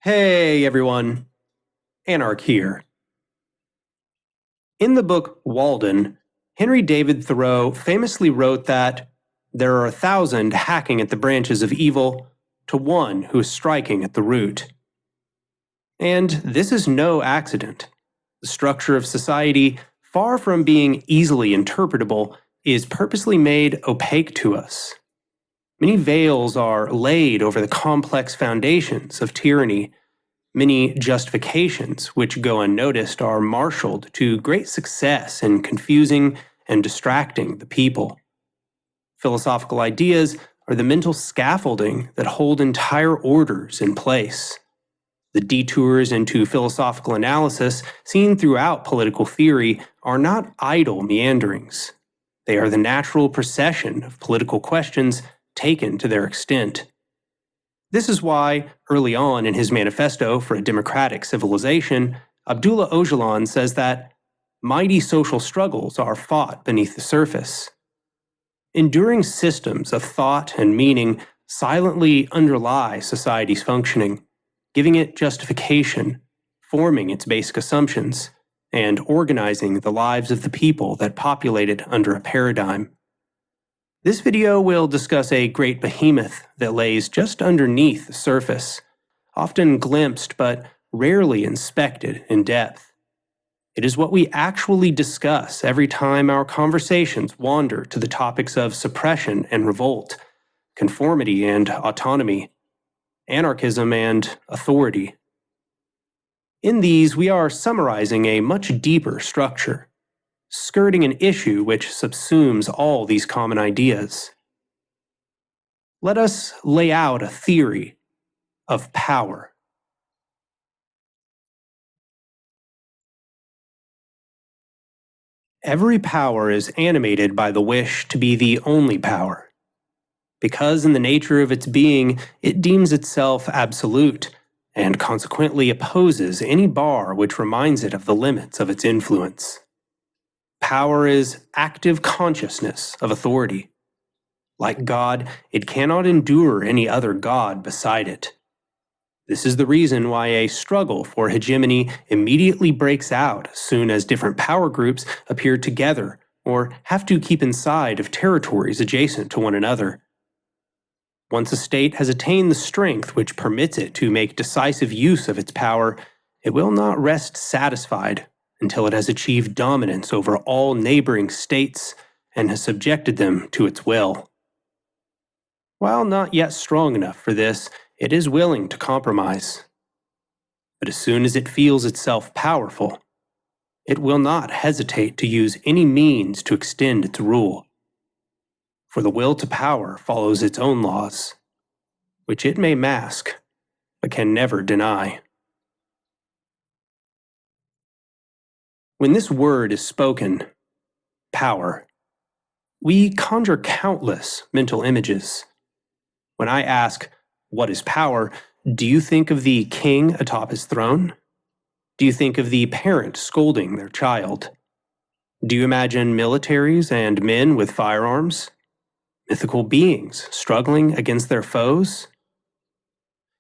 Hey everyone, Anarch here. In the book Walden, Henry David Thoreau famously wrote that there are 1,000 hacking at the branches of evil to one who is striking at the root. And this is no accident. The structure of society, far from being easily interpretable, is purposely made opaque to us. Many veils are laid over the complex foundations of tyranny. Many justifications, which go unnoticed, are marshaled to great success in confusing and distracting the people. Philosophical ideas are the mental scaffolding that hold entire orders in place. The detours into philosophical analysis seen throughout political theory are not idle meanderings. They are the natural procession of political questions taken to their extent. This is why, early on in his manifesto for a democratic civilization, Abdullah Öcalan says that mighty social struggles are fought beneath the surface. Enduring systems of thought and meaning silently underlie society's functioning, giving it justification, forming its basic assumptions, and organizing the lives of the people that populate it under a paradigm. This video will discuss a great behemoth that lays just underneath the surface, often glimpsed but rarely inspected in depth. It is what we actually discuss every time our conversations wander to the topics of suppression and revolt, conformity and autonomy, anarchism and authority. In these, we are summarizing a much deeper structure, skirting an issue which subsumes all these common ideas. Let us lay out a theory of power. Every power is animated by the wish to be the only power. Because in the nature of its being, it deems itself absolute, and consequently opposes any bar which reminds it of the limits of its influence. Power is active consciousness of authority. Like God, it cannot endure any other God beside it. This is the reason why a struggle for hegemony immediately breaks out as soon as different power groups appear together or have to keep inside of territories adjacent to one another. Once a state has attained the strength which permits it to make decisive use of its power, it will not rest satisfied until it has achieved dominance over all neighboring states and has subjected them to its will. While not yet strong enough for this, it is willing to compromise. But as soon as it feels itself powerful, it will not hesitate to use any means to extend its rule. For the will to power follows its own laws, which it may mask, but can never deny. When this word is spoken, power, we conjure countless mental images. When I ask, what is power, do you think of the king atop his throne? Do you think of the parent scolding their child? Do you imagine militaries and men with firearms? Mythical beings struggling against their foes?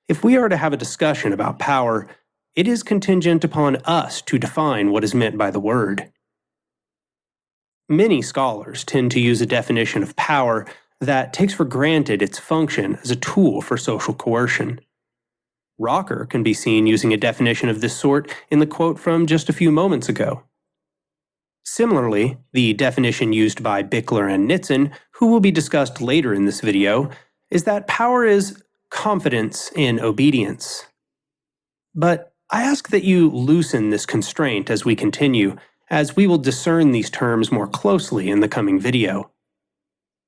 If we are to have a discussion about power, it is contingent upon us to define what is meant by the word. Many scholars tend to use a definition of power that takes for granted its function as a tool for social coercion. Rocker can be seen using a definition of this sort in the quote from just a few moments ago. Similarly, the definition used by Bickler and Nitzan, who will be discussed later in this video, is that power is confidence in obedience. But I ask that you loosen this constraint as we continue, as we will discern these terms more closely in the coming video.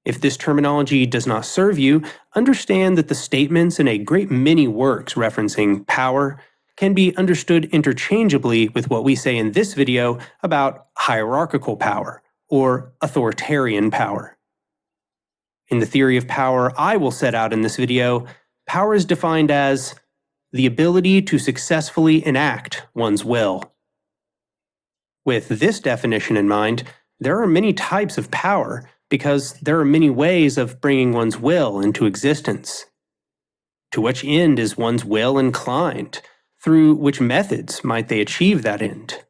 If this terminology does not serve you, understand that the statements in a great many works referencing power can be understood interchangeably with what we say in this video about hierarchical power, or authoritarian power. In the theory of power I will set out in this video, power is defined as the ability to successfully enact one's will. With this definition in mind, there are many types of power because there are many ways of bringing one's will into existence. To which end is one's will inclined? Through which methods might they achieve that end?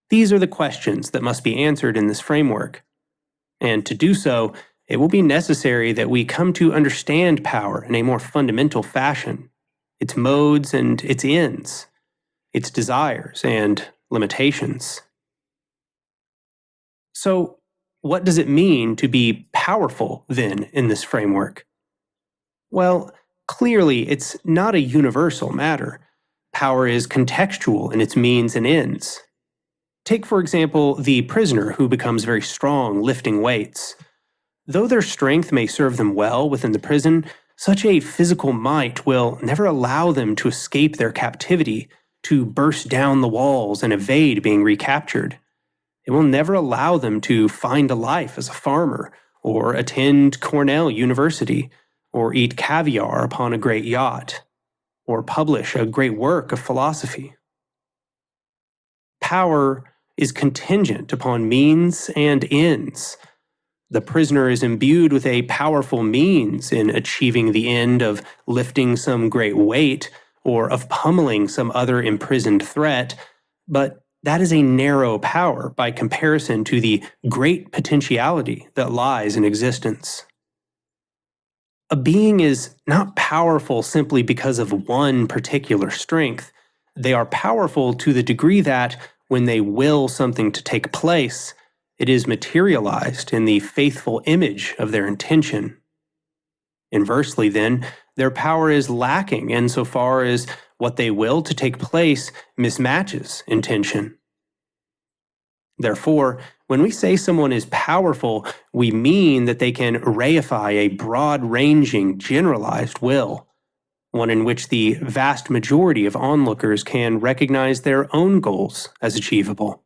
These are the questions that must be answered in this framework. And to do so, it will be necessary that we come to understand power in a more fundamental fashion, its modes and its ends, its desires and limitations. So, what does it mean to be powerful, then, in this framework? Well, clearly, it's not a universal matter. Power is contextual in its means and ends. Take, for example, the prisoner who becomes very strong lifting weights. Though their strength may serve them well within the prison, such a physical might will never allow them to escape their captivity, to burst down the walls and evade being recaptured. It will never allow them to find a life as a farmer, or attend Cornell University, or eat caviar upon a great yacht, or publish a great work of philosophy. Power is contingent upon means and ends. The prisoner is imbued with a powerful means in achieving the end of lifting some great weight or of pummeling some other imprisoned threat, but that is a narrow power by comparison to the great potentiality that lies in existence. A being is not powerful simply because of one particular strength. They are powerful to the degree that, when they will something to take place, it is materialized in the faithful image of their intention. Inversely, then, their power is lacking insofar as what they will to take place mismatches intention. Therefore, when we say someone is powerful, we mean that they can reify a broad-ranging, generalized will, one in which the vast majority of onlookers can recognize their own goals as achievable.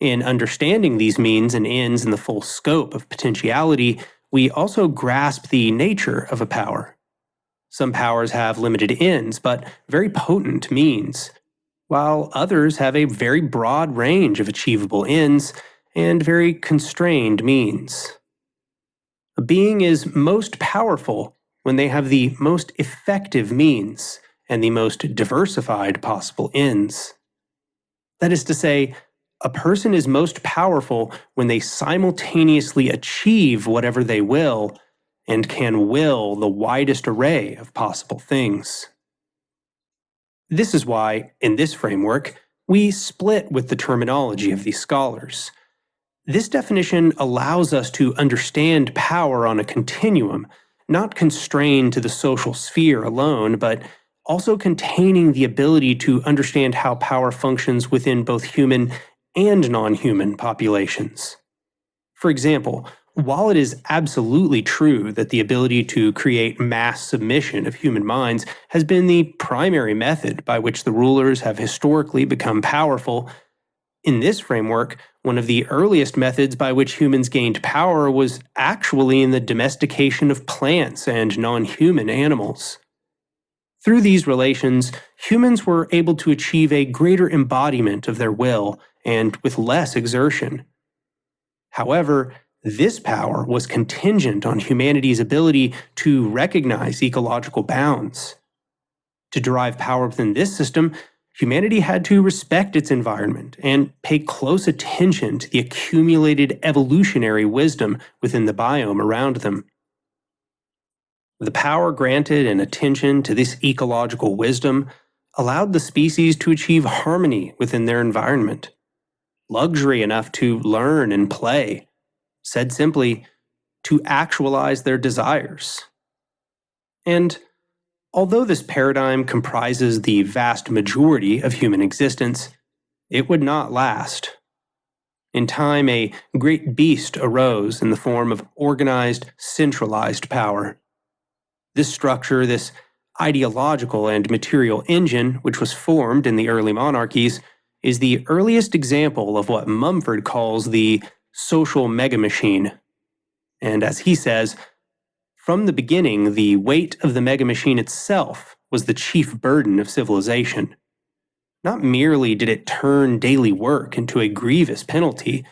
In understanding these means and ends in the full scope of potentiality, we also grasp the nature of a power. Some powers have limited ends, but very potent means, while others have a very broad range of achievable ends and very constrained means. A being is most powerful when they have the most effective means and the most diversified possible ends. That is to say, a person is most powerful when they simultaneously achieve whatever they will and can will the widest array of possible things. This is why, in this framework, we split with the terminology of these scholars. This definition allows us to understand power on a continuum, not constrained to the social sphere alone, but also containing the ability to understand how power functions within both human and non-human populations. For example, while it is absolutely true that the ability to create mass submission of human minds has been the primary method by which the rulers have historically become powerful, in this framework, one of the earliest methods by which humans gained power was actually in the domestication of plants and non-human animals. Through these relations, humans were able to achieve a greater embodiment of their will and with less exertion. However, this power was contingent on humanity's ability to recognize ecological bounds. To derive power within this system, humanity had to respect its environment and pay close attention to the accumulated evolutionary wisdom within the biome around them. The power granted and attention to this ecological wisdom allowed the species to achieve harmony within their environment, luxury enough to learn and play, said simply, to actualize their desires. And although this paradigm comprises the vast majority of human existence, it would not last. In time, a great beast arose in the form of organized, centralized power. This structure, this ideological and material engine, which was formed in the early monarchies, is the earliest example of what Mumford calls the social megamachine. And as he says, from the beginning, the weight of the megamachine itself was the chief burden of civilization. Not merely did it turn daily work into a grievous penalty,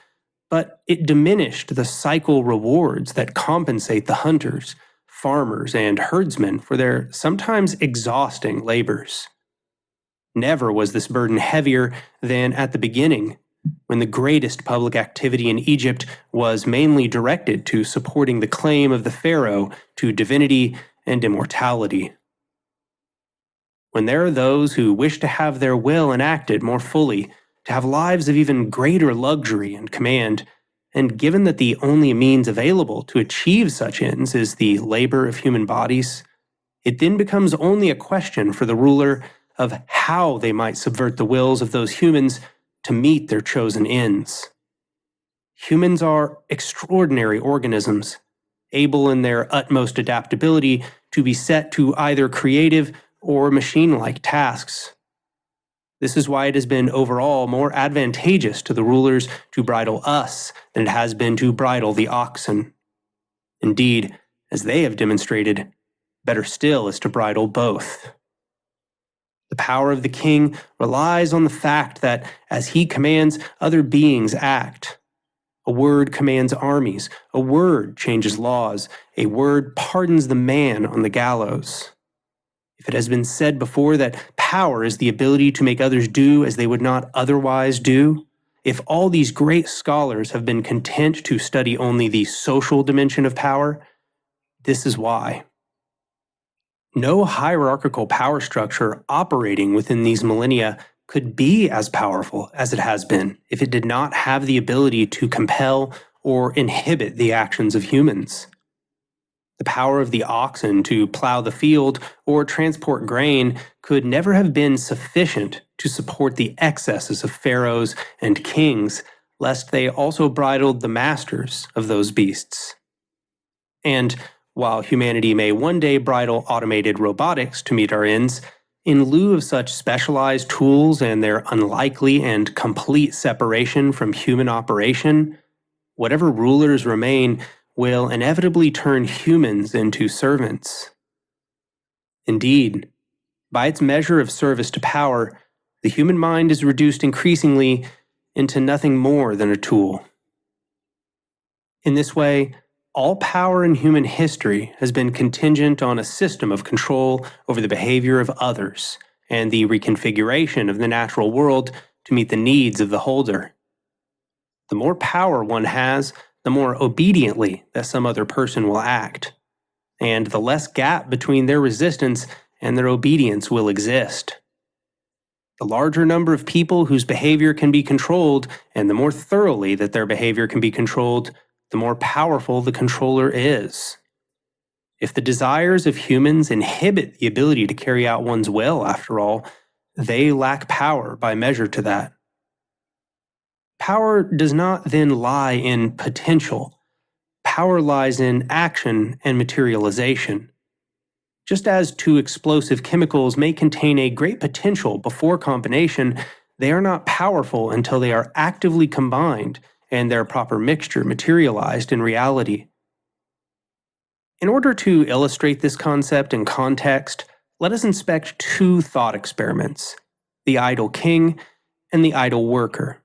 but it diminished the cycle rewards that compensate the hunters, farmers, and herdsmen for their sometimes exhausting labors. Never was this burden heavier than at the beginning, when the greatest public activity in Egypt was mainly directed to supporting the claim of the pharaoh to divinity and immortality. When there are those who wish to have their will enacted more fully, to have lives of even greater luxury and command, and given that the only means available to achieve such ends is the labor of human bodies, it then becomes only a question for the ruler of how they might subvert the wills of those humans to meet their chosen ends. Humans are extraordinary organisms, able in their utmost adaptability to be set to either creative or machine-like tasks. This is why it has been overall more advantageous to the rulers to bridle us than it has been to bridle the oxen. Indeed, as they have demonstrated, better still is to bridle both. The power of the king relies on the fact that as he commands, other beings act. A word commands armies, a word changes laws, a word pardons the man on the gallows. If it has been said before that power is the ability to make others do as they would not otherwise do, if all these great scholars have been content to study only the social dimension of power, this is why. No hierarchical power structure operating within these millennia could be as powerful as it has been if it did not have the ability to compel or inhibit the actions of humans. The power of the oxen to plow the field or transport grain could never have been sufficient to support the excesses of pharaohs and kings, lest they also bridled the masters of those beasts. And while humanity may one day bridle automated robotics to meet our ends, in lieu of such specialized tools and their unlikely and complete separation from human operation, whatever rulers remain will inevitably turn humans into servants. Indeed, by its measure of service to power, the human mind is reduced increasingly into nothing more than a tool. In this way, all power in human history has been contingent on a system of control over the behavior of others and the reconfiguration of the natural world to meet the needs of the holder. The more power one has, the more obediently that some other person will act, and the less gap between their resistance and their obedience will exist. The larger number of people whose behavior can be controlled, and the more thoroughly that their behavior can be controlled, the more powerful the controller is. If the desires of humans inhibit the ability to carry out one's will, after all, they lack power by measure to that. Power does not then lie in potential. Power lies in action and materialization. Just as two explosive chemicals may contain a great potential before combination, they are not powerful until they are actively combined and their proper mixture materialized in reality. In order to illustrate this concept in context, let us inspect two thought experiments: the idle king and the idle worker.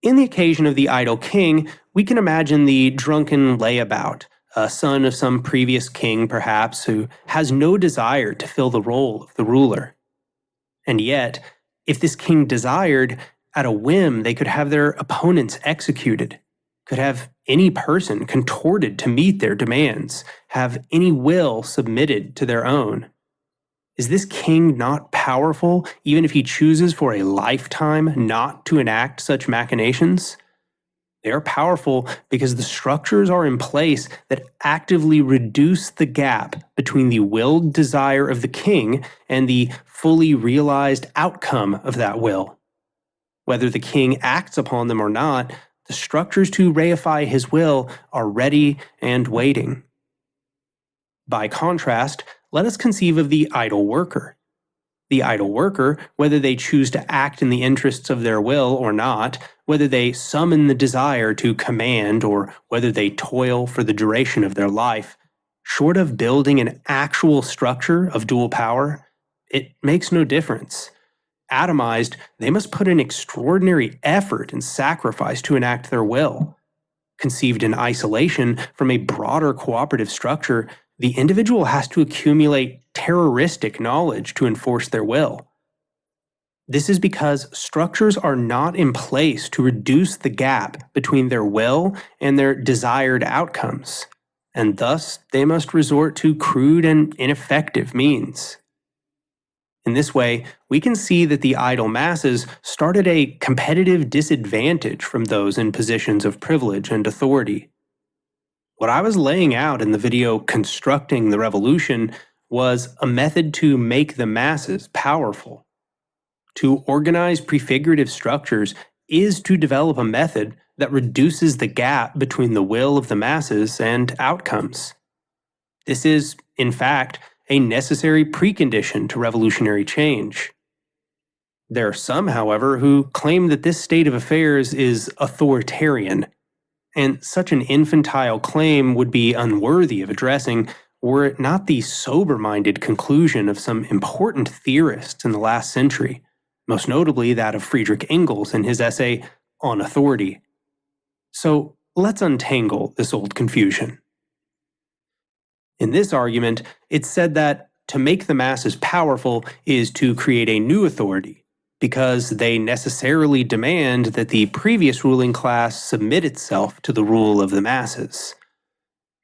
In the occasion of the idle king, we can imagine the drunken layabout, a son of some previous king perhaps, who has no desire to fill the role of the ruler. And yet, if this king desired, at a whim they could have their opponents executed, could have any person contorted to meet their demands, have any will submitted to their own. Is this king not powerful, even if he chooses for a lifetime not to enact such machinations? They are powerful because the structures are in place that actively reduce the gap between the willed desire of the king and the fully realized outcome of that will. Whether the king acts upon them or not, the structures to reify his will are ready and waiting. By contrast, let us conceive of the idle worker. The idle worker, whether they choose to act in the interests of their will or not, whether they summon the desire to command or whether they toil for the duration of their life, short of building an actual structure of dual power, it makes no difference. Atomized, they must put in extraordinary effort and sacrifice to enact their will. Conceived in isolation from a broader cooperative structure, the individual has to accumulate terroristic knowledge to enforce their will. This is because structures are not in place to reduce the gap between their will and their desired outcomes, and thus they must resort to crude and ineffective means. In this way, we can see that the idle masses start at a competitive disadvantage from those in positions of privilege and authority. What I was laying out in the video Constructing the Revolution was a method to make the masses powerful. To organize prefigurative structures is to develop a method that reduces the gap between the will of the masses and outcomes. This is, in fact, a necessary precondition to revolutionary change. There are some, however, who claim that this state of affairs is authoritarian, and such an infantile claim would be unworthy of addressing were it not the sober-minded conclusion of some important theorists in the last century, most notably that of Friedrich Engels in his essay On Authority. So let's untangle this old confusion. In this argument, it's said that to make the masses powerful is to create a new authority, because they necessarily demand that the previous ruling class submit itself to the rule of the masses.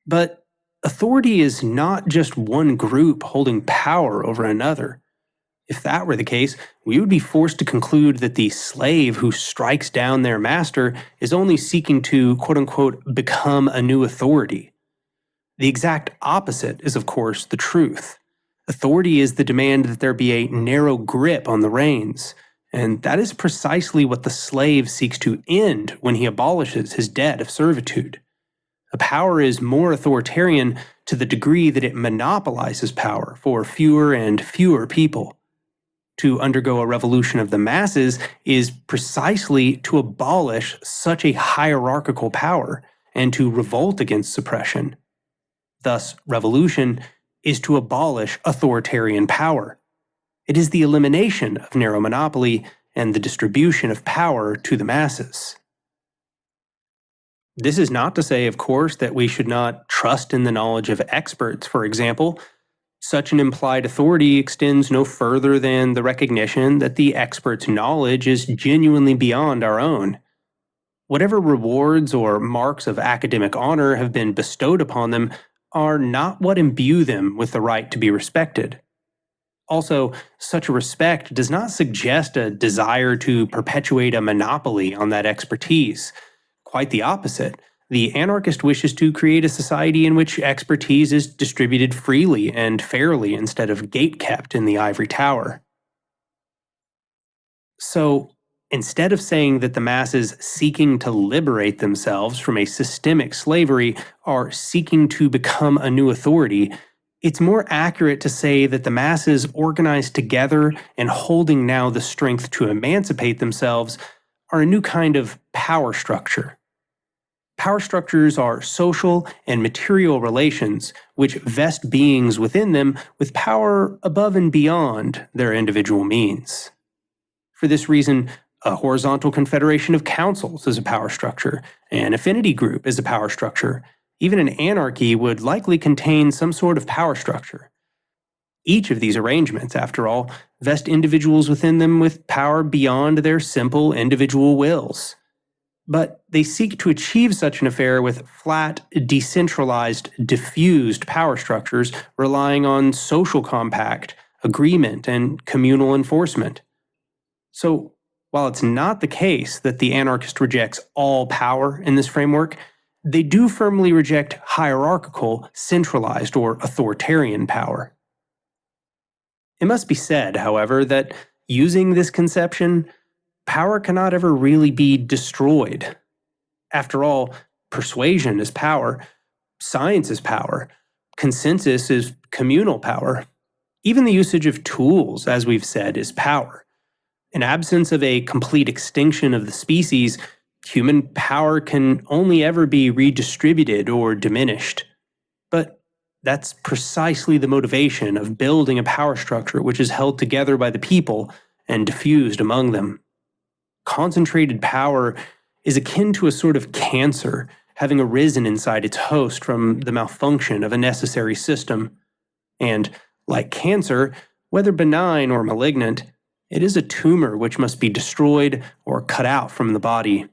But authority is not just one group holding power over another. If that were the case, we would be forced to conclude that the slave who strikes down their master is only seeking to, quote-unquote, become a new authority. The exact opposite is, of course, the truth. Authority is the demand that there be a narrow grip on the reins, and that is precisely what the slave seeks to end when he abolishes his debt of servitude. A power is more authoritarian to the degree that it monopolizes power for fewer and fewer people. To undergo a revolution of the masses is precisely to abolish such a hierarchical power and to revolt against suppression. Thus, revolution is to abolish authoritarian power. It is the elimination of narrow monopoly and the distribution of power to the masses. This is not to say, of course, that we should not trust in the knowledge of experts, for example. Such an implied authority extends no further than the recognition that the expert's knowledge is genuinely beyond our own. Whatever rewards or marks of academic honor have been bestowed upon them are not what imbue them with the right to be respected. Also, such a respect does not suggest a desire to perpetuate a monopoly on that expertise. Quite the opposite. The anarchist wishes to create a society in which expertise is distributed freely and fairly instead of gate-kept in the ivory tower. So, instead of saying that the masses seeking to liberate themselves from a systemic slavery are seeking to become a new authority, it's more accurate to say that the masses organized together and holding now the strength to emancipate themselves are a new kind of power structure. Power structures are social and material relations which vest beings within them with power above and beyond their individual means. For this reason, a horizontal confederation of councils is a power structure, an affinity group is a power structure. Even an anarchy would likely contain some sort of power structure. Each of these arrangements, after all, vest individuals within them with power beyond their simple individual wills. But they seek to achieve such an affair with flat, decentralized, diffused power structures relying on social compact, agreement, and communal enforcement. So, while it's not the case that the anarchist rejects all power in this framework, they do firmly reject hierarchical, centralized, or authoritarian power. It must be said, however, that using this conception, power cannot ever really be destroyed. After all, persuasion is power, science is power, consensus is communal power. Even the usage of tools, as we've said, is power. In absence of a complete extinction of the species, human power can only ever be redistributed or diminished. But that's precisely the motivation of building a power structure which is held together by the people and diffused among them. Concentrated power is akin to a sort of cancer, having arisen inside its host from the malfunction of a necessary system. And, like cancer, whether benign or malignant, it is a tumor which must be destroyed or cut out from the body.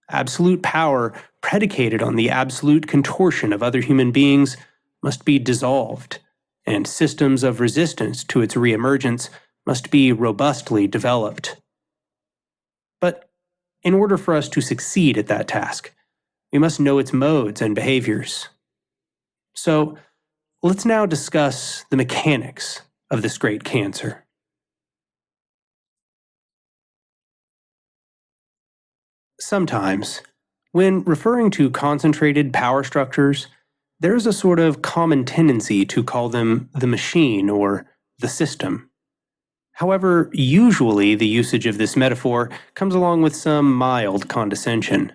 Absolute power, predicated on the absolute contortion of other human beings, must be dissolved, and systems of resistance to its reemergence must be robustly developed. But in order for us to succeed at that task, we must know its modes and behaviors. So, let's now discuss the mechanics of this great cancer. Sometimes, when referring to concentrated power structures, there's a sort of common tendency to call them the machine or the system. However, usually the usage of this metaphor comes along with some mild condescension.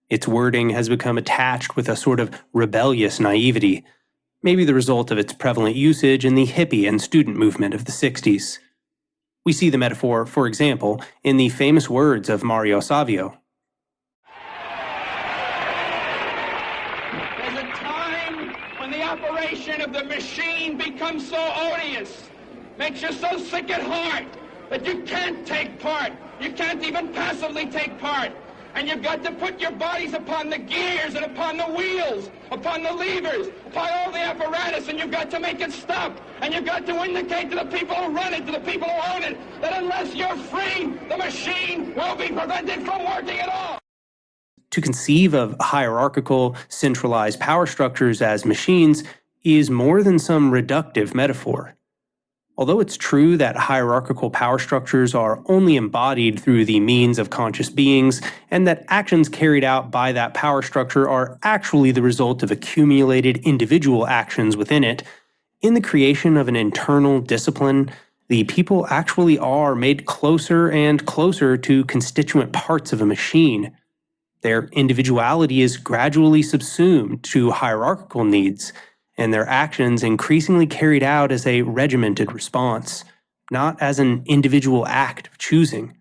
Its wording has become attached with a sort of rebellious naivety, maybe the result of its prevalent usage in the hippie and student movement of the 60s. We see the metaphor, for example, in the famous words of Mario Savio. There's a time when the operation of the machine becomes so odious, makes you so sick at heart, that you can't take part. You can't even passively take part. And you've got to put your bodies upon the gears and upon the wheels, upon the levers, upon all the apparatus, and you've got to make it stop. And you've got to indicate to the people who run it, to the people who own it, that unless you're free, the machine will be prevented from working at all. To conceive of hierarchical, centralized power structures as machines is more than some reductive metaphor. Although it's true that hierarchical power structures are only embodied through the means of conscious beings, and that actions carried out by that power structure are actually the result of accumulated individual actions within it, in the creation of an internal discipline, the people actually are made closer and closer to constituent parts of a machine. Their individuality is gradually subsumed to hierarchical needs, and their actions increasingly carried out as a regimented response, not as an individual act of choosing,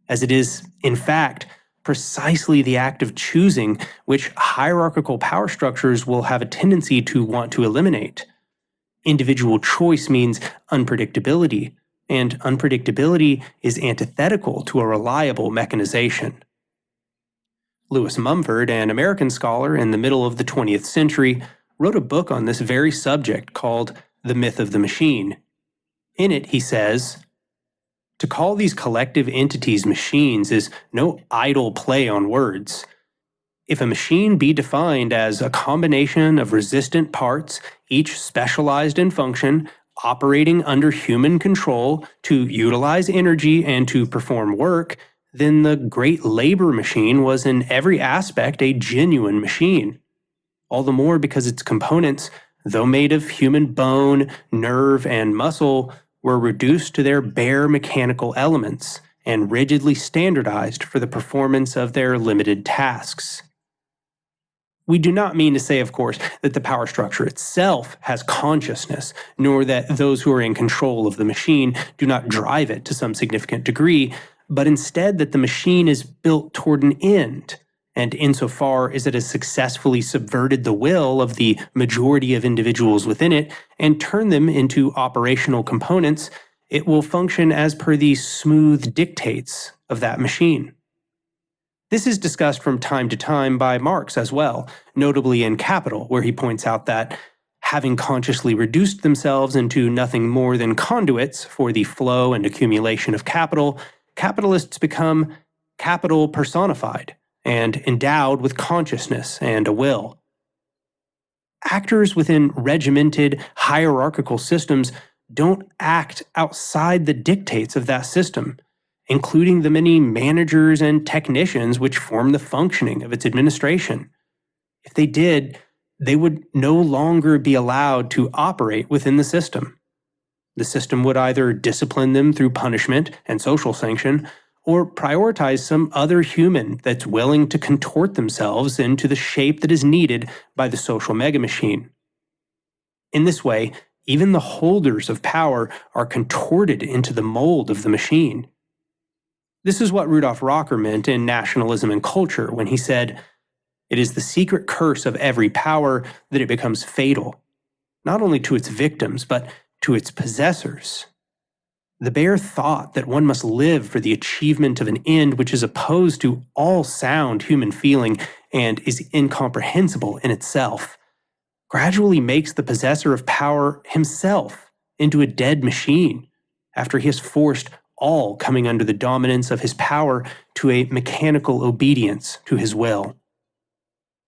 as it is, in fact, precisely the act of choosing which hierarchical power structures will have a tendency to want to eliminate. Individual choice means unpredictability, and unpredictability is antithetical to a reliable mechanization. Lewis Mumford, an American scholar in the middle of the 20th century, wrote a book on this very subject called The Myth of the Machine. In it, he says, "To call these collective entities machines is no idle play on words. If a machine be defined as a combination of resistant parts, each specialized in function, operating under human control to utilize energy and to perform work, then the great labor machine was in every aspect a genuine machine. All the more because its components, though made of human bone, nerve, and muscle, were reduced to their bare mechanical elements and rigidly standardized for the performance of their limited tasks." We do not mean to say, of course, that the power structure itself has consciousness, nor that those who are in control of the machine do not drive it to some significant degree, but instead that the machine is built toward an end, and insofar as it has successfully subverted the will of the majority of individuals within it and turned them into operational components, it will function as per the smooth dictates of that machine. This is discussed from time to time by Marx as well, notably in Capital, where he points out that, having consciously reduced themselves into nothing more than conduits for the flow and accumulation of capital, capitalists become capital personified and endowed with consciousness and a will. Actors within regimented, hierarchical systems don't act outside the dictates of that system, including the many managers and technicians which form the functioning of its administration. If they did, they would no longer be allowed to operate within the system. The system would either discipline them through punishment and social sanction, or prioritize some other human that's willing to contort themselves into the shape that is needed by the social megamachine. In this way, even the holders of power are contorted into the mold of the machine. This is what Rudolf Rocker meant in Nationalism and Culture when he said, It is the secret curse of every power that it becomes fatal, not only to its victims, but to its possessors. The bare thought that one must live for the achievement of an end which is opposed to all sound human feeling and is incomprehensible in itself gradually makes the possessor of power himself into a dead machine, after he has forced all coming under the dominance of his power to a mechanical obedience to his will.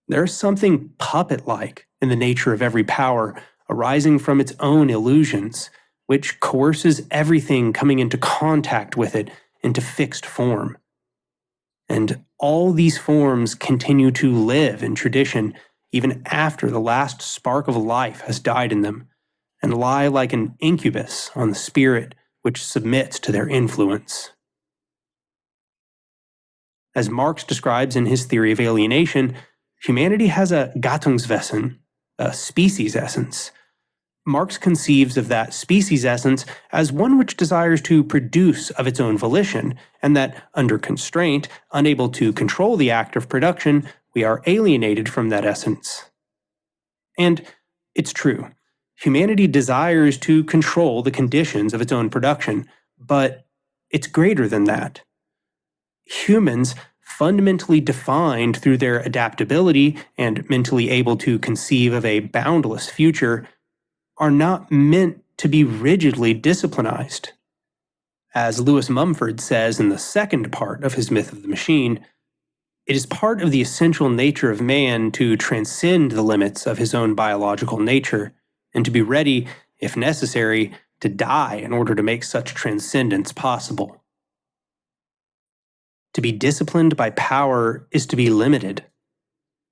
There is something puppet-like in the nature of every power, arising from its own illusions, which coerces everything coming into contact with it into fixed form. And all these forms continue to live in tradition even after the last spark of life has died in them, and lie like an incubus on the spirit which submits to their influence. As Marx describes in his theory of alienation, humanity has a Gattungswesen, a species essence. Marx conceives of that species essence as one which desires to produce of its own volition, and that, under constraint, unable to control the act of production, we are alienated from that essence. And it's true. Humanity desires to control the conditions of its own production, but it's greater than that. Humans, fundamentally defined through their adaptability and mentally able to conceive of a boundless future, are not meant to be rigidly disciplinized. As Lewis Mumford says in the second part of his Myth of the Machine, it is part of the essential nature of man to transcend the limits of his own biological nature, and to be ready, if necessary, to die in order to make such transcendence possible. To be disciplined by power is to be limited.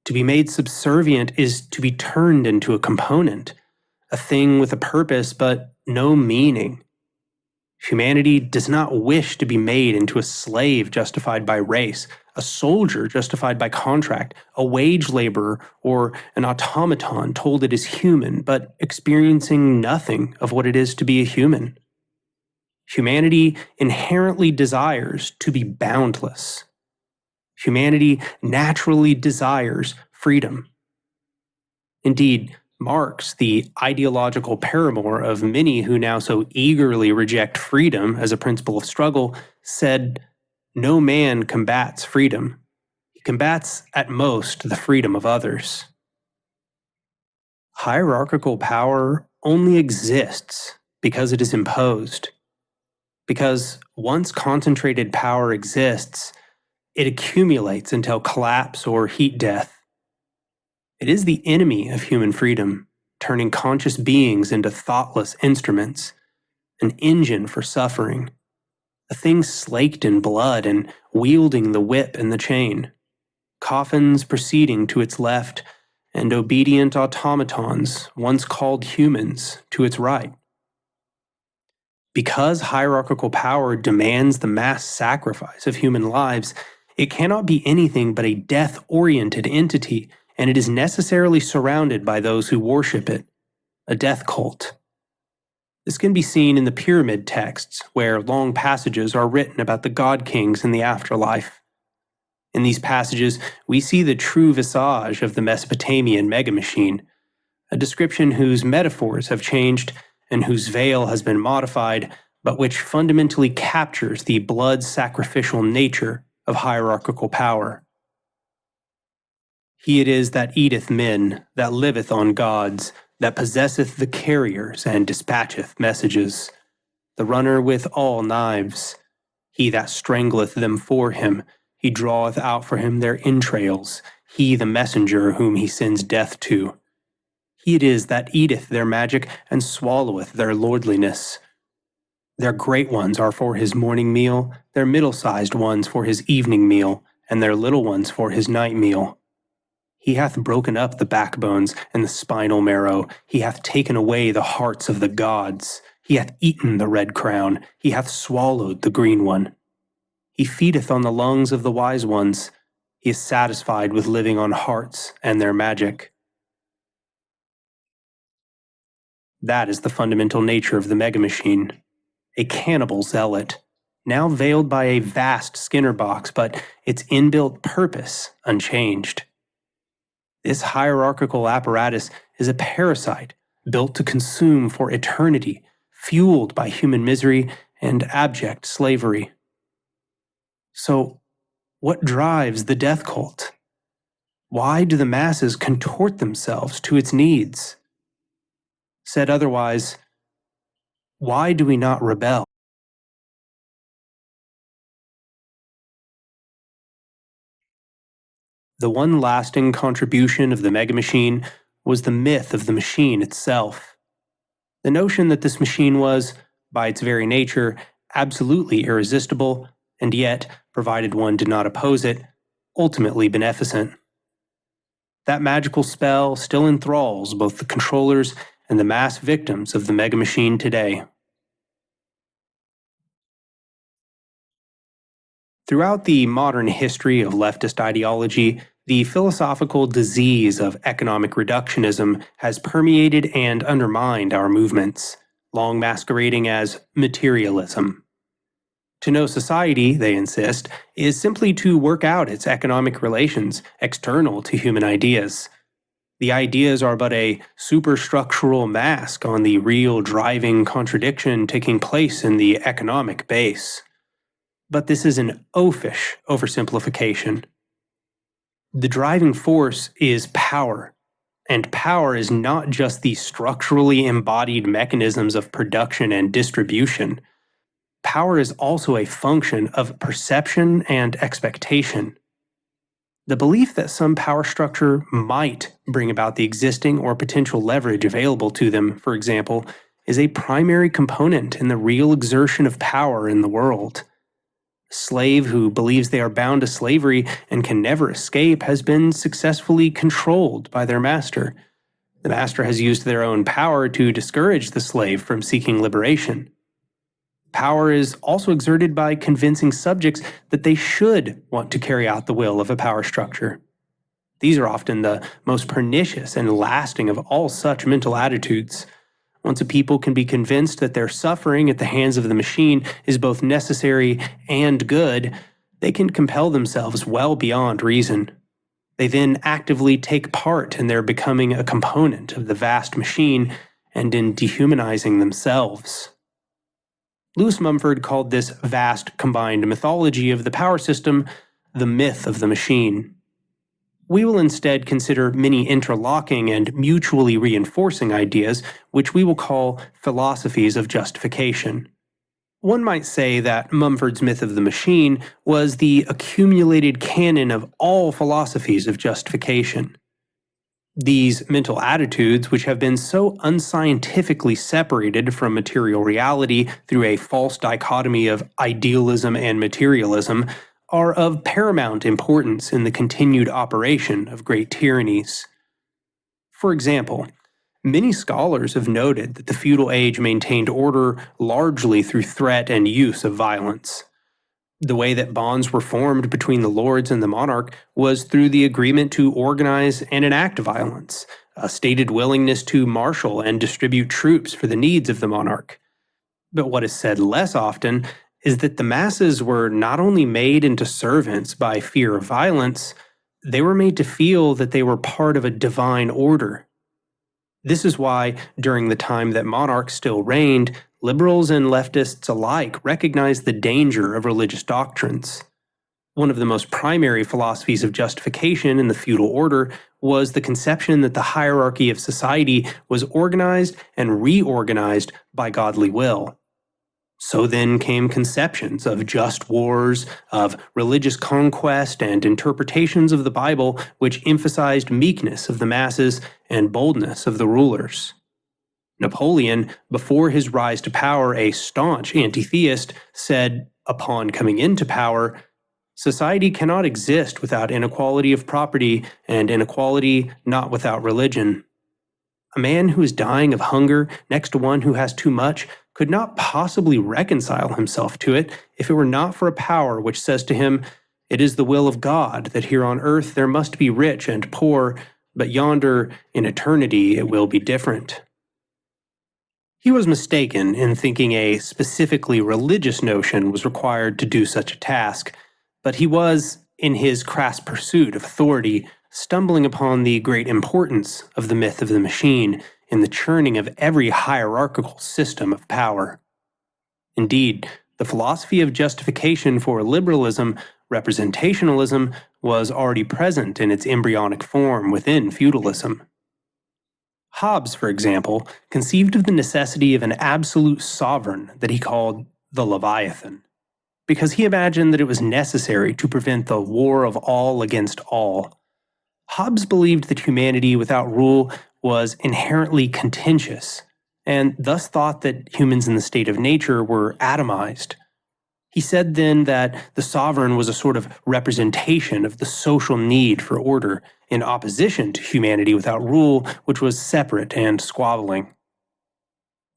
To be made subservient is to be turned into a component, a thing with a purpose but no meaning. Humanity does not wish to be made into a slave justified by race, a soldier justified by contract, a wage laborer, or an automaton told it is human, but experiencing nothing of what it is to be a human. Humanity inherently desires to be boundless. Humanity naturally desires freedom. Indeed, Marx, the ideological paramour of many who now so eagerly reject freedom as a principle of struggle, said, "No man combats freedom. He combats at most the freedom of others." Hierarchical power only exists because it is imposed. Because once concentrated power exists, it accumulates until collapse or heat death. It is the enemy of human freedom, turning conscious beings into thoughtless instruments, an engine for suffering, a thing slaked in blood and wielding the whip and the chain, coffins proceeding to its left, and obedient automatons, once called humans, to its right. Because hierarchical power demands the mass sacrifice of human lives, it cannot be anything but a death-oriented entity, and it is necessarily surrounded by those who worship it, a death cult. This can be seen in the pyramid texts, where long passages are written about the god kings in the afterlife. In these passages, we see the true visage of the Mesopotamian megamachine, a description whose metaphors have changed and whose veil has been modified, but which fundamentally captures the blood-sacrificial nature of hierarchical power. He it is that eateth men, that liveth on gods, that possesseth the carriers and dispatcheth messages, the runner with all knives. He that strangleth them for him, he draweth out for him their entrails, he the messenger whom he sends death to. He it is that eateth their magic and swalloweth their lordliness. Their great ones are for his morning meal, their middle-sized ones for his evening meal, and their little ones for his night meal. He hath broken up the backbones and the spinal marrow. He hath taken away the hearts of the gods. He hath eaten the red crown. He hath swallowed the green one. He feedeth on the lungs of the wise ones. He is satisfied with living on hearts and their magic. That is the fundamental nature of the megamachine. A cannibal zealot, now veiled by a vast Skinner box, but its inbuilt purpose unchanged. This hierarchical apparatus is a parasite built to consume for eternity, fueled by human misery and abject slavery. So, what drives the death cult? Why do the masses contort themselves to its needs? Said otherwise, why do we not rebel? The one lasting contribution of the mega machine was the myth of the machine itself. The notion that this machine was, by its very nature, absolutely irresistible, and yet, provided one did not oppose it, ultimately beneficent. That magical spell still enthralls both the controllers and the mass victims of the mega machine today. Throughout the modern history of leftist ideology, the philosophical disease of economic reductionism has permeated and undermined our movements, long masquerading as materialism. To know society, they insist, is simply to work out its economic relations external to human ideas. The ideas are but a superstructural mask on the real driving contradiction taking place in the economic base. But this is an oafish oversimplification. The driving force is power, and power is not just the structurally embodied mechanisms of production and distribution. Power is also a function of perception and expectation. The belief that some power structure might bring about the existing or potential leverage available to them, for example, is a primary component in the real exertion of power in the world. A slave who believes they are bound to slavery and can never escape has been successfully controlled by their master. The master has used their own power to discourage the slave from seeking liberation. Power is also exerted by convincing subjects that they should want to carry out the will of a power structure. These are often the most pernicious and lasting of all such mental attitudes. Once a people can be convinced that their suffering at the hands of the machine is both necessary and good, they can compel themselves well beyond reason. They then actively take part in their becoming a component of the vast machine and in dehumanizing themselves. Lewis Mumford called this vast combined mythology of the power system the myth of the machine. We will instead consider many interlocking and mutually reinforcing ideas, which we will call philosophies of justification. One might say that Mumford's myth of the machine was the accumulated canon of all philosophies of justification. These mental attitudes, which have been so unscientifically separated from material reality through a false dichotomy of idealism and materialism, are of paramount importance in the continued operation of great tyrannies. For example, many scholars have noted that the feudal age maintained order largely through threat and use of violence. The way that bonds were formed between the lords and the monarch was through the agreement to organize and enact violence, a stated willingness to marshal and distribute troops for the needs of the monarch. But what is said less often is that the masses were not only made into servants by fear of violence, they were made to feel that they were part of a divine order. This is why, during the time that monarchs still reigned, liberals and leftists alike recognized the danger of religious doctrines. One of the most primary philosophies of justification in the feudal order was the conception that the hierarchy of society was organized and reorganized by godly will. So then came conceptions of just wars, of religious conquest, and interpretations of the Bible which emphasized meekness of the masses and boldness of the rulers. Napoleon, before his rise to power a staunch anti-theist, said, upon coming into power, "Society cannot exist without inequality of property, and inequality not without religion." A man who is dying of hunger next to one who has too much could not possibly reconcile himself to it if it were not for a power which says to him, "It is the will of God that here on earth there must be rich and poor, but yonder, in eternity, it will be different." He was mistaken in thinking a specifically religious notion was required to do such a task, but he was, in his crass pursuit of authority, stumbling upon the great importance of the myth of the machine in the churning of every hierarchical system of power. Indeed, the philosophy of justification for liberalism, representationalism, was already present in its embryonic form within feudalism. Hobbes, for example, conceived of the necessity of an absolute sovereign that he called the Leviathan, because he imagined that it was necessary to prevent the war of all against all. Hobbes believed that humanity without rule was inherently contentious, and thus thought that humans in the state of nature were atomized. He said then that the sovereign was a sort of representation of the social need for order, in opposition to humanity without rule, which was separate and squabbling.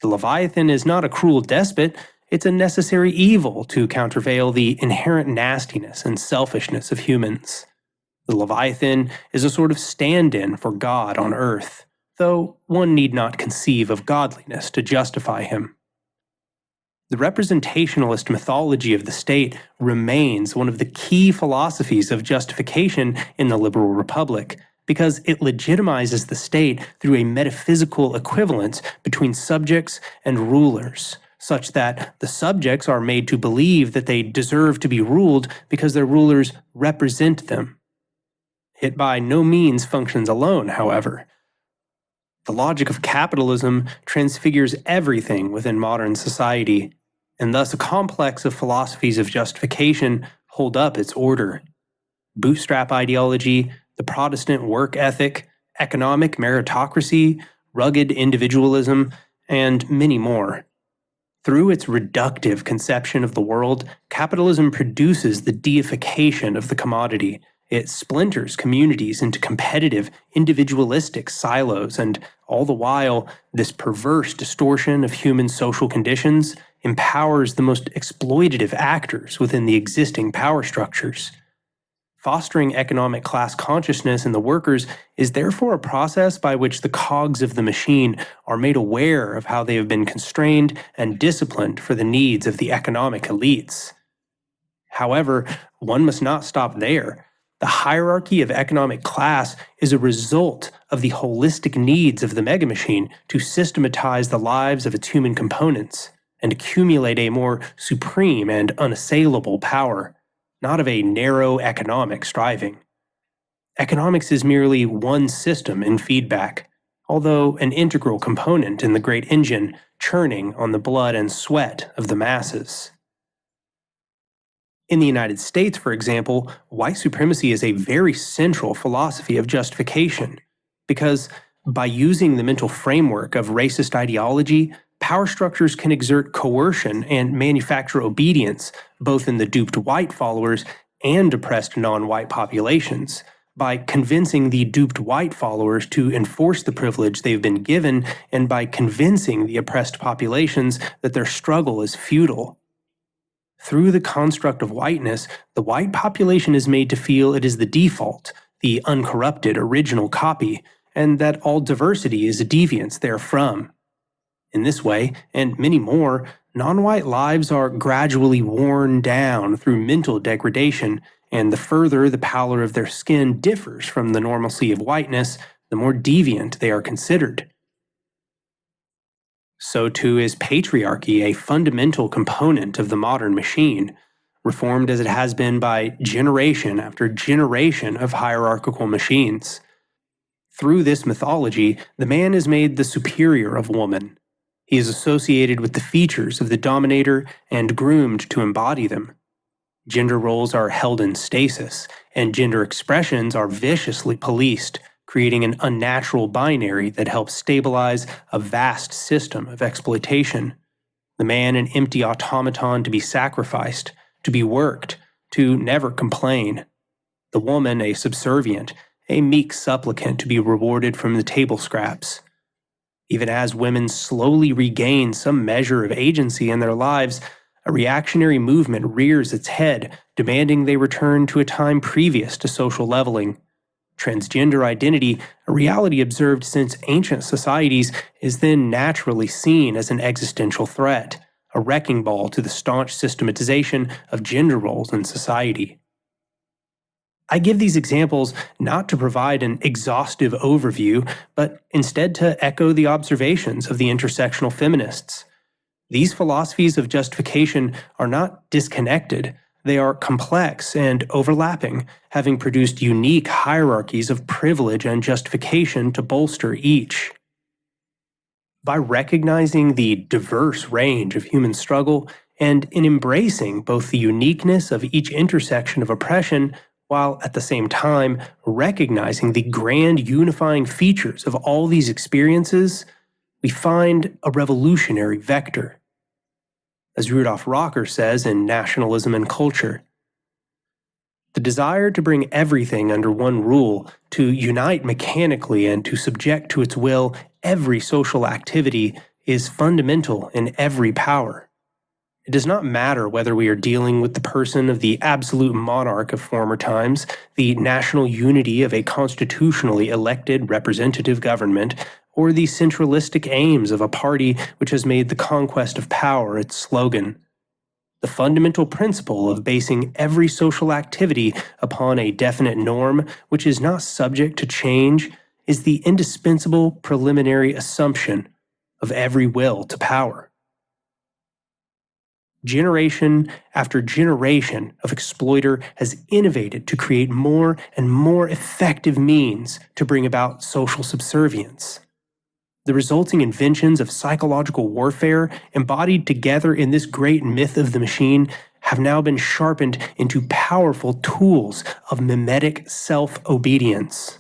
The Leviathan is not a cruel despot, it's a necessary evil to countervail the inherent nastiness and selfishness of humans. The Leviathan is a sort of stand-in for God on earth, though one need not conceive of godliness to justify him. The representationalist mythology of the state remains one of the key philosophies of justification in the liberal republic, because it legitimizes the state through a metaphysical equivalence between subjects and rulers, such that the subjects are made to believe that they deserve to be ruled because their rulers represent them. It by no means functions alone, however. The logic of capitalism transfigures everything within modern society, and thus a complex of philosophies of justification hold up its order. Bootstrap ideology, the Protestant work ethic, economic meritocracy, rugged individualism, and many more. Through its reductive conception of the world, capitalism produces the deification of the commodity. It splinters communities into competitive, individualistic silos, and all the while, this perverse distortion of human social conditions empowers the most exploitative actors within the existing power structures. Fostering economic class consciousness in the workers is therefore a process by which the cogs of the machine are made aware of how they have been constrained and disciplined for the needs of the economic elites. However, one must not stop there. The hierarchy of economic class is a result of the holistic needs of the megamachine to systematize the lives of its human components and accumulate a more supreme and unassailable power, not of a narrow economic striving. Economics is merely one system in feedback, although an integral component in the great engine churning on the blood and sweat of the masses. In the United States, for example, white supremacy is a very central philosophy of justification, because by using the mental framework of racist ideology, power structures can exert coercion and manufacture obedience both in the duped white followers and oppressed non-white populations, by convincing the duped white followers to enforce the privilege they've been given, and by convincing the oppressed populations that their struggle is futile. Through the construct of whiteness, the white population is made to feel it is the default, the uncorrupted original copy, and that all diversity is a deviance therefrom. In this way, and many more, non-white lives are gradually worn down through mental degradation, and the further the pallor of their skin differs from the normalcy of whiteness, the more deviant they are considered. So too is patriarchy a fundamental component of the modern machine, reformed as it has been by generation after generation of hierarchical machines. Through this mythology, the man is made the superior of woman. He is associated with the features of the dominator and groomed to embody them. Gender roles are held in stasis, and gender expressions are viciously policed, creating an unnatural binary that helps stabilize a vast system of exploitation. The man an empty automaton to be sacrificed, to be worked, to never complain. The woman a subservient, a meek supplicant to be rewarded from the table scraps. Even as women slowly regain some measure of agency in their lives, a reactionary movement rears its head, demanding they return to a time previous to social leveling. Transgender identity, a reality observed since ancient societies, is then naturally seen as an existential threat, a wrecking ball to the staunch systematization of gender roles in society. I give these examples not to provide an exhaustive overview, but instead to echo the observations of the intersectional feminists. These philosophies of justification are not disconnected. They are complex and overlapping, having produced unique hierarchies of privilege and justification to bolster each. By recognizing the diverse range of human struggle and in embracing both the uniqueness of each intersection of oppression, while at the same time recognizing the grand unifying features of all these experiences, we find a revolutionary vector. As Rudolf Rocker says in Nationalism and Culture, the desire to bring everything under one rule, to unite mechanically and to subject to its will every social activity, is fundamental in every power. It does not matter whether we are dealing with the person of the absolute monarch of former times, the national unity of a constitutionally elected representative government, or the centralistic aims of a party which has made the conquest of power its slogan. The fundamental principle of basing every social activity upon a definite norm which is not subject to change is the indispensable preliminary assumption of every will to power. Generation after generation of exploiter has innovated to create more and more effective means to bring about social subservience. The resulting inventions of psychological warfare, embodied together in this great myth of the machine, have now been sharpened into powerful tools of mimetic self-obedience.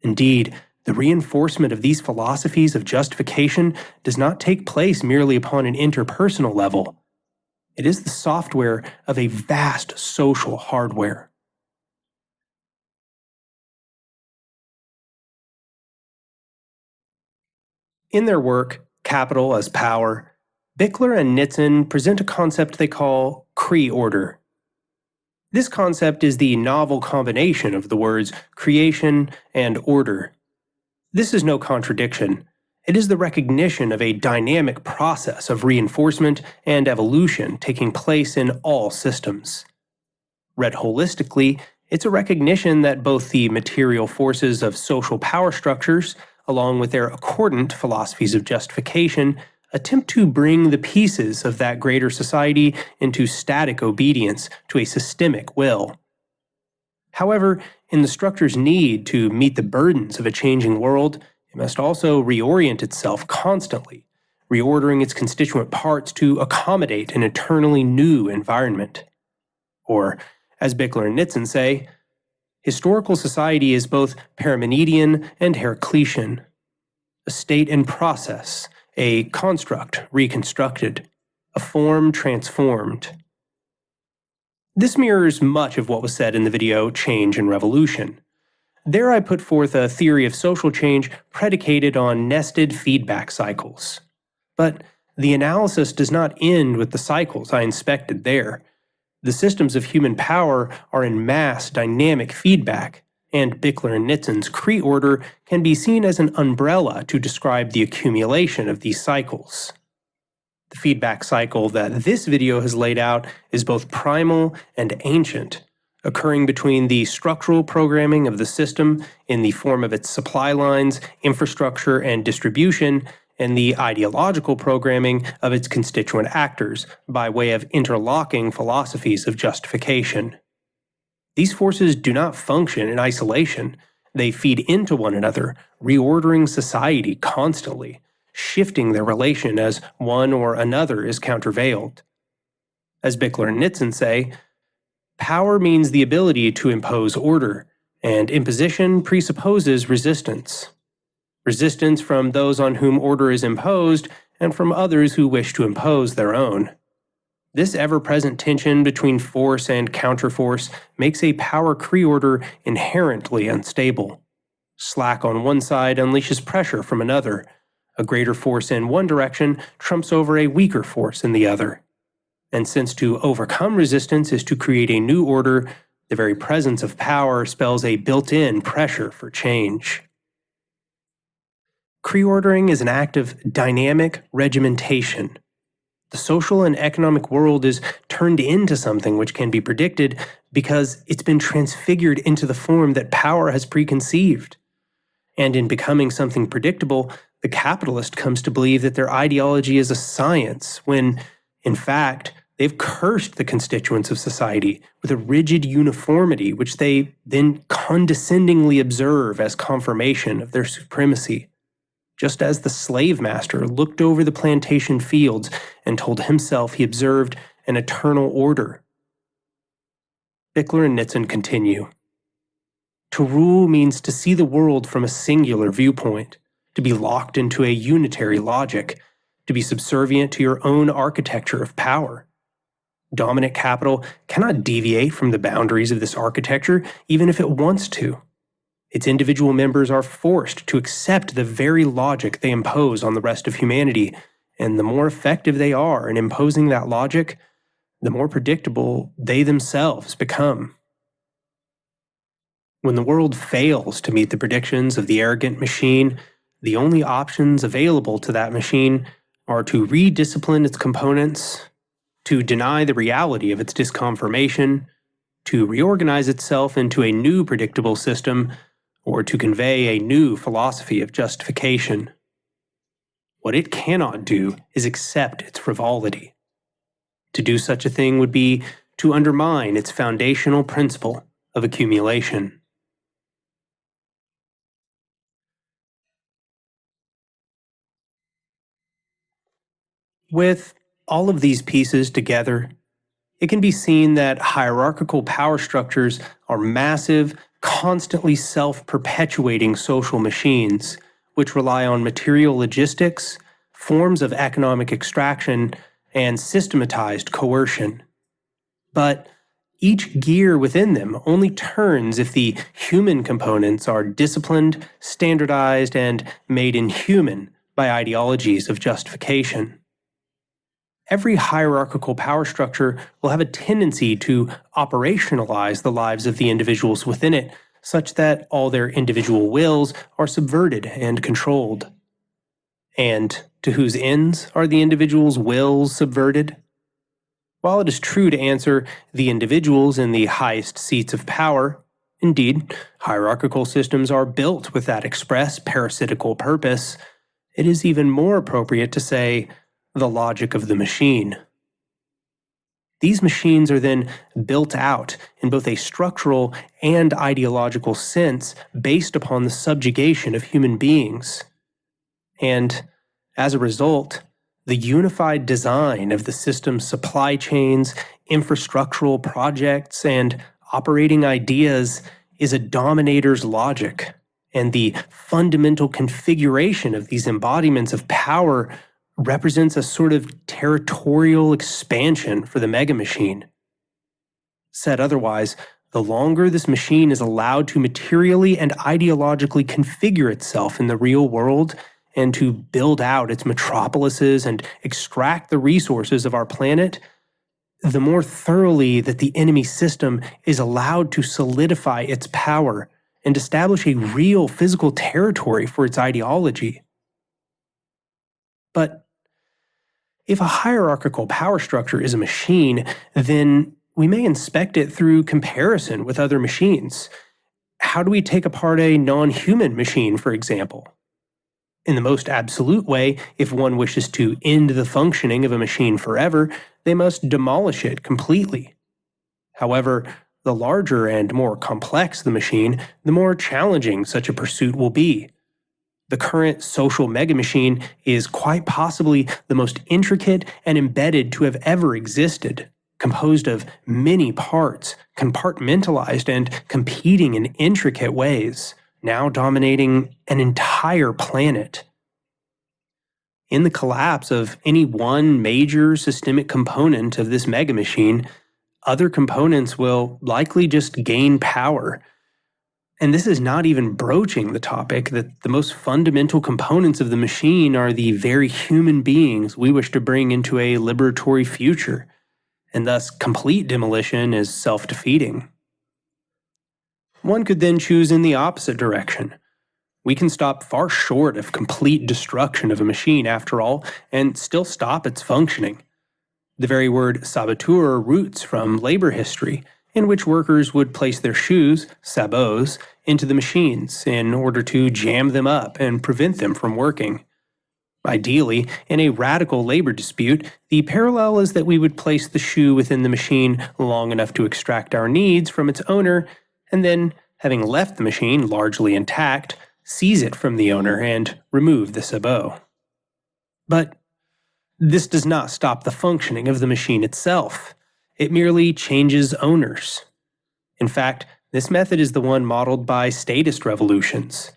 Indeed, the reinforcement of these philosophies of justification does not take place merely upon an interpersonal level. It is the software of a vast social hardware. In their work, Capital as Power, Bickler and Nitzen present a concept they call cree-order. This concept is the novel combination of the words creation and order. This is no contradiction. It is the recognition of a dynamic process of reinforcement and evolution taking place in all systems. Read holistically, it's a recognition that both the material forces of social power structures, along with their accordant philosophies of justification, attempt to bring the pieces of that greater society into static obedience to a systemic will. However, in the structure's need to meet the burdens of a changing world, it must also reorient itself constantly, reordering its constituent parts to accommodate an eternally new environment. Or, as Bickler and Nitzen say, historical society is both Parmenidean and Heraclitean, a state in process, a construct reconstructed, a form transformed. This mirrors much of what was said in the video Change and Revolution. There I put forth a theory of social change predicated on nested feedback cycles. But the analysis does not end with the cycles I inspected there. The systems of human power are in mass dynamic feedback, and Bickler and Nitzen's cree-order can be seen as an umbrella to describe the accumulation of these cycles. The feedback cycle that this video has laid out is both primal and ancient, occurring between the structural programming of the system in the form of its supply lines, infrastructure, and distribution, and the ideological programming of its constituent actors by way of interlocking philosophies of justification. These forces do not function in isolation. They feed into one another, reordering society constantly, shifting their relation as one or another is countervailed. As Bickler and Nitzen say, power means the ability to impose order, and imposition presupposes resistance. Resistance from those on whom order is imposed, and from others who wish to impose their own. This ever-present tension between force and counterforce makes a power cree-order inherently unstable. Slack on one side unleashes pressure from another. A greater force in one direction trumps over a weaker force in the other. And since to overcome resistance is to create a new order, the very presence of power spells a built-in pressure for change. Cree-ordering is an act of dynamic regimentation. The social and economic world is turned into something which can be predicted because it's been transfigured into the form that power has preconceived. And in becoming something predictable, the capitalist comes to believe that their ideology is a science, when, in fact, they've cursed the constituents of society with a rigid uniformity which they then condescendingly observe as confirmation of their supremacy, just as the slave master looked over the plantation fields and told himself he observed an eternal order. Bickler and Nitzen continue. To rule means to see the world from a singular viewpoint, to be locked into a unitary logic, to be subservient to your own architecture of power. Dominant capital cannot deviate from the boundaries of this architecture, even if it wants to. Its individual members are forced to accept the very logic they impose on the rest of humanity, and the more effective they are in imposing that logic, the more predictable they themselves become. When the world fails to meet the predictions of the arrogant machine, the only options available to that machine are to rediscipline its components, to deny the reality of its disconfirmation, to reorganize itself into a new predictable system, or to convey a new philosophy of justification. What it cannot do is accept its frivolity. To do such a thing would be to undermine its foundational principle of accumulation. With all of these pieces together, it can be seen that hierarchical power structures are massive, constantly self-perpetuating social machines, which rely on material logistics, forms of economic extraction, and systematized coercion. But each gear within them only turns if the human components are disciplined, standardized, and made inhuman by ideologies of justification. Every hierarchical power structure will have a tendency to operationalize the lives of the individuals within it, such that all their individual wills are subverted and controlled. And to whose ends are the individual's wills subverted? While it is true to answer the individuals in the highest seats of power, indeed, hierarchical systems are built with that express parasitical purpose, it is even more appropriate to say the logic of the machine. These machines are then built out in both a structural and ideological sense based upon the subjugation of human beings. And as a result, the unified design of the system's supply chains, infrastructural projects, and operating ideas is a dominator's logic, and the fundamental configuration of these embodiments of power represents a sort of territorial expansion for the megamachine. Said otherwise, the longer this machine is allowed to materially and ideologically configure itself in the real world and to build out its metropolises and extract the resources of our planet, the more thoroughly that the enemy system is allowed to solidify its power and establish a real physical territory for its ideology. But if a hierarchical power structure is a machine, then we may inspect it through comparison with other machines. How do we take apart a non-human machine, for example? In the most absolute way, if one wishes to end the functioning of a machine forever, they must demolish it completely. However, the larger and more complex the machine, the more challenging such a pursuit will be. The current social megamachine is quite possibly the most intricate and embedded to have ever existed, composed of many parts, compartmentalized and competing in intricate ways, now dominating an entire planet. In the collapse of any one major systemic component of this megamachine, other components will likely just gain power. And this is not even broaching the topic that the most fundamental components of the machine are the very human beings we wish to bring into a liberatory future, and thus complete demolition is self-defeating. One could then choose in the opposite direction. We can stop far short of complete destruction of a machine, after all, and still stop its functioning. The very word saboteur roots from labor history, in which workers would place their shoes, sabots, into the machines in order to jam them up and prevent them from working. Ideally, in a radical labor dispute, the parallel is that we would place the shoe within the machine long enough to extract our needs from its owner, and then, having left the machine largely intact, seize it from the owner and remove the sabot. But this does not stop the functioning of the machine itself. It merely changes owners. In fact, this method is the one modeled by statist revolutions.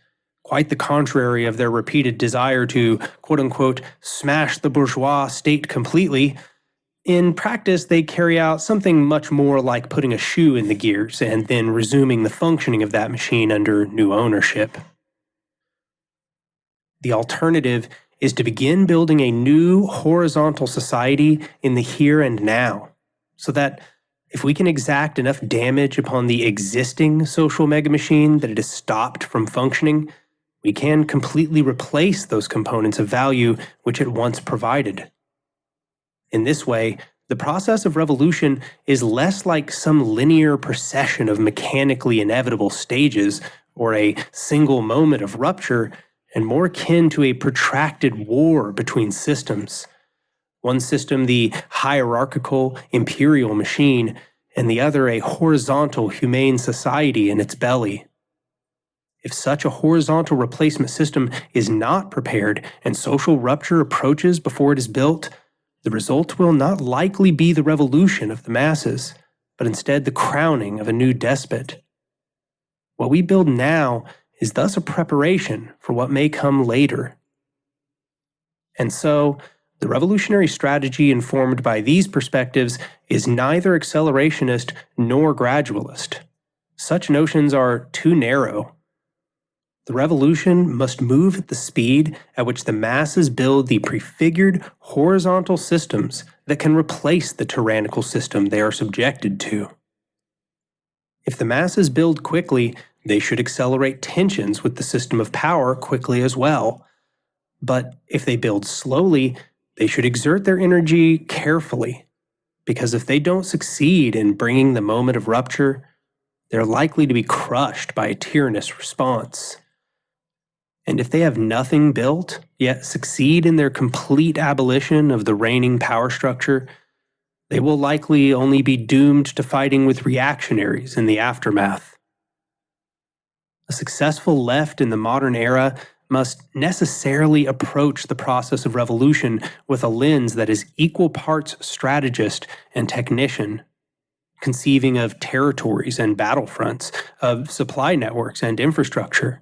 Quite the contrary of their repeated desire to, quote-unquote, smash the bourgeois state completely. In practice, they carry out something much more like putting a shoe in the gears and then resuming the functioning of that machine under new ownership. The alternative is to begin building a new horizontal society in the here and now, so that if we can exact enough damage upon the existing social megamachine that it is stopped from functioning, we can completely replace those components of value which it once provided. In this way, the process of revolution is less like some linear procession of mechanically inevitable stages or a single moment of rupture, and more akin to a protracted war between systems. One system the hierarchical, imperial machine, and the other a horizontal, humane society in its belly. If such a horizontal replacement system is not prepared and social rupture approaches before it is built, the result will not likely be the revolution of the masses, but instead the crowning of a new despot. What we build now is thus a preparation for what may come later. And so, the revolutionary strategy informed by these perspectives is neither accelerationist nor gradualist. Such notions are too narrow. The revolution must move at the speed at which the masses build the prefigured horizontal systems that can replace the tyrannical system they are subjected to. If the masses build quickly, they should accelerate tensions with the system of power quickly as well. But if they build slowly, they should exert their energy carefully, because if they don't succeed in bringing the moment of rupture, they're likely to be crushed by a tyrannous response. And if they have nothing built, yet succeed in their complete abolition of the reigning power structure, they will likely only be doomed to fighting with reactionaries in the aftermath. A successful left in the modern era must necessarily approach the process of revolution with a lens that is equal parts strategist and technician, conceiving of territories and battlefronts, of supply networks and infrastructure.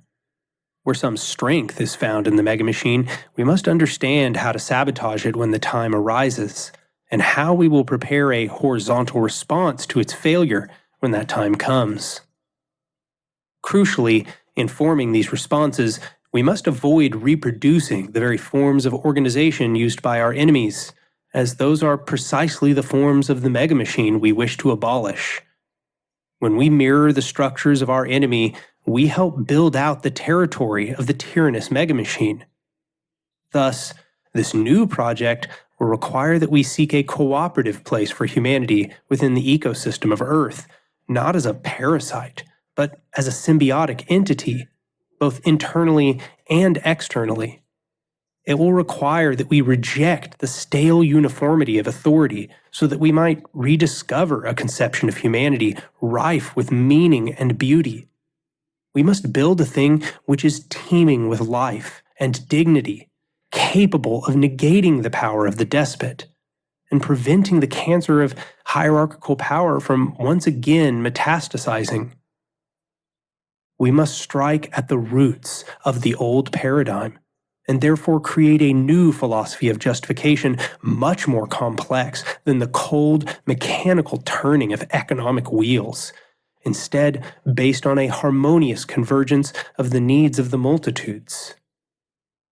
Where some strength is found in the megamachine, we must understand how to sabotage it when the time arises, and how we will prepare a horizontal response to its failure when that time comes. Crucially, in forming these responses, we must avoid reproducing the very forms of organization used by our enemies, as those are precisely the forms of the megamachine we wish to abolish. When we mirror the structures of our enemy, we help build out the territory of the tyrannous megamachine. Thus, this new project will require that we seek a cooperative place for humanity within the ecosystem of Earth, not as a parasite, but as a symbiotic entity, both internally and externally. It will require that we reject the stale uniformity of authority so that we might rediscover a conception of humanity rife with meaning and beauty. We must build a thing which is teeming with life and dignity, capable of negating the power of the despot, and preventing the cancer of hierarchical power from once again metastasizing. We must strike at the roots of the old paradigm, and therefore create a new philosophy of justification much more complex than the cold, mechanical turning of economic wheels, instead based on a harmonious convergence of the needs of the multitudes.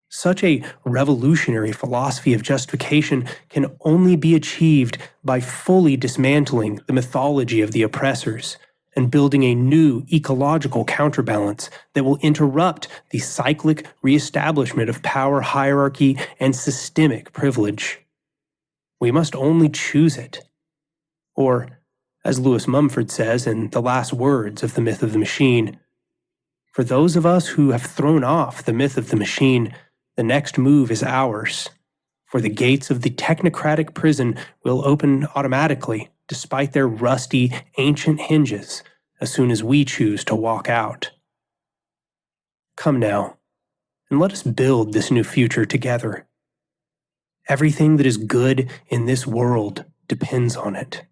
Such a revolutionary philosophy of justification can only be achieved by fully dismantling the mythology of the oppressors and building a new ecological counterbalance that will interrupt the cyclic reestablishment of power hierarchy and systemic privilege. We must only choose it. Or, As Lewis Mumford says in The Last Words of The Myth of the Machine, for those of us who have thrown off the myth of the machine, the next move is ours. For the gates of the technocratic prison will open automatically, despite their rusty, ancient hinges, as soon as we choose to walk out. Come now, and let us build this new future together. Everything that is good in this world depends on it.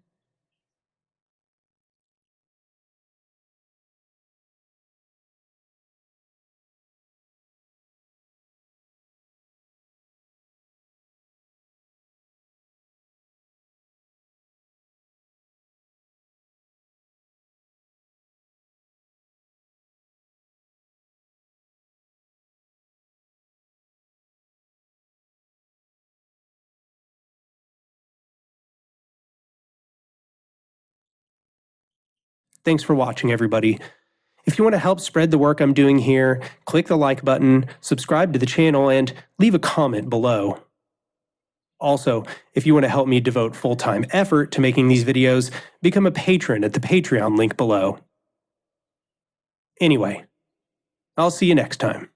Thanks for watching, everybody. If you want to help spread the work I'm doing here, click the like button, subscribe to the channel, and leave a comment below. Also, if you want to help me devote full-time effort to making these videos, become a patron at the Patreon link below. Anyway, I'll see you next time.